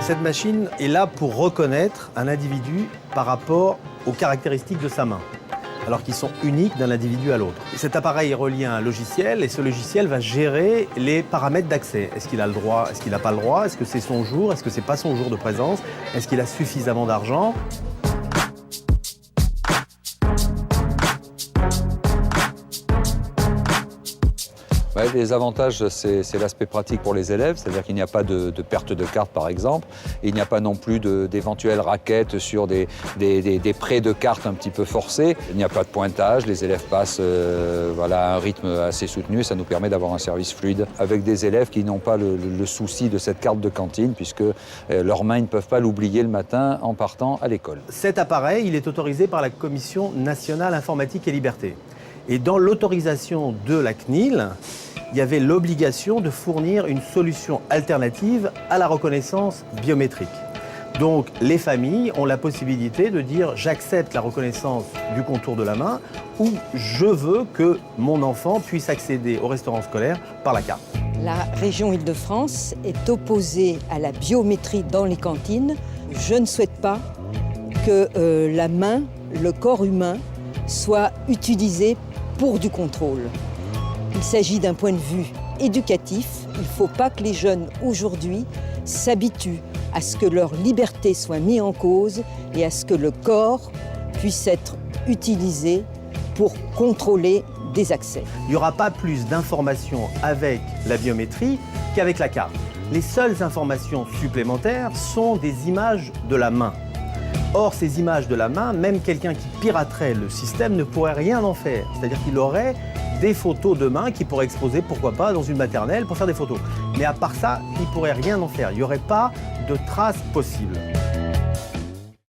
Cette machine est là pour reconnaître un individu par rapport aux caractéristiques de sa main, alors qu'ils sont uniques d'un individu à l'autre. Cet appareil est relié à un logiciel et ce logiciel va gérer les paramètres d'accès. Est-ce qu'il a le droit, est-ce qu'il n'a pas le droit, est-ce que c'est son jour, est-ce que c'est pas son jour de présence, est-ce qu'il a suffisamment d'argent. Ouais, les avantages, c'est l'aspect pratique pour les élèves, c'est-à-dire qu'il n'y a pas de perte de carte, par exemple. Et il n'y a pas non plus d'éventuelles raquettes sur des prêts de cartes un petit peu forcés. Il n'y a pas de pointage, les élèves passent à un rythme assez soutenu et ça nous permet d'avoir un service fluide avec des élèves qui n'ont pas le souci de cette carte de cantine puisque leurs mains ne peuvent pas l'oublier le matin en partant à l'école. Cet appareil, il est autorisé par la Commission nationale informatique et liberté. Et dans l'autorisation de la CNIL, il y avait l'obligation de fournir une solution alternative à la reconnaissance biométrique. Donc les familles ont la possibilité de dire « j'accepte la reconnaissance du contour de la main » ou « je veux que mon enfant puisse accéder au restaurant scolaire par la carte ». La région Île-de-France est opposée à la biométrie dans les cantines. Je ne souhaite pas que la main, le corps humain, soit utilisé pour du contrôle. Il s'agit d'un point de vue éducatif. Il ne faut pas que les jeunes aujourd'hui s'habituent à ce que leur liberté soit mise en cause et à ce que le corps puisse être utilisé pour contrôler des accès. Il n'y aura pas plus d'informations avec la biométrie qu'avec la carte. Les seules informations supplémentaires sont des images de la main. Or, ces images de la main, même quelqu'un qui piraterait le système ne pourrait rien en faire. C'est-à-dire qu'il aurait des photos de main qu'il pourrait exposer, pourquoi pas, dans une maternelle pour faire des photos. Mais à part ça, il ne pourrait rien en faire. Il n'y aurait pas de traces possibles.